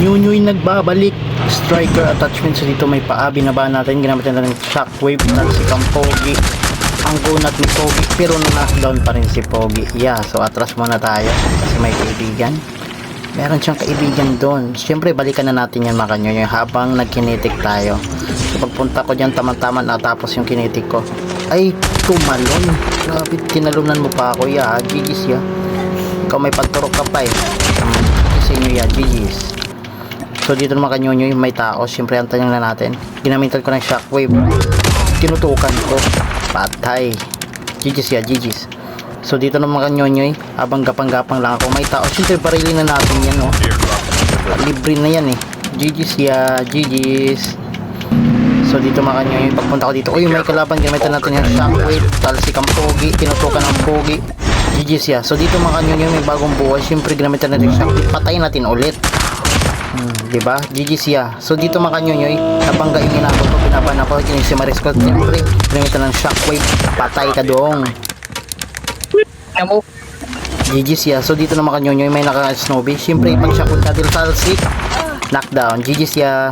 Nyunyuy nagbabalik. Striker attachment. So dito may paa. Binaba natin. Ginamit natin ng shockwave. Nagsikang Pogi. Ang gunat ni Pogi. Pero knockdown pa rin si Pogi. Yeah. So atras muna tayo. Kasi may kaibigan. Meron siyang kaibigan doon. Siyempre balikan na natin yan mga kanyo. Habang nagkinetic tayo. So pagpunta ko dyan tamang-tama natapos yung kinetic ko. Ay tumalon. Grabe. Tinalunan mo pa ako. Yeah. GG's ya. Ikaw may pagturok ka pa eh. Sa inyo ya. GG's. So dito naman kanyonyo yung may tao. Siyempre antayin na natin. Ginamitan ko ng shockwave. Tinutukan ko. Patay. GG's ya. GG's. So dito naman kanyonyo habang gapang-gapang lang ako. May tao. Siyempre barilin na natin yan oh. Libre na yan eh. GG's ya. GG's. So dito mga kanyonyo pagpunta ko dito. Uy may kalaban. Ginamitan natin yung shockwave. Talsikang Pogi. Tinutukan ng Pogi. GG's ya. So dito mga kanyonyo may bagong buhay. Siyempre ginamitan natin yung shockwave. Patayin natin ulit. Diba? GG's ya. So dito mga kanyonyoy, nabangga yung ginagawa ko, pinaban ako, si Marisco, siyempre, pinamitan ng shockwave, patay ka doong. GG's ya. So dito naman kanyonyoy, may naka-snowbee, siyempre, pag shockwave natin, talsik, knockdown. GG's ya.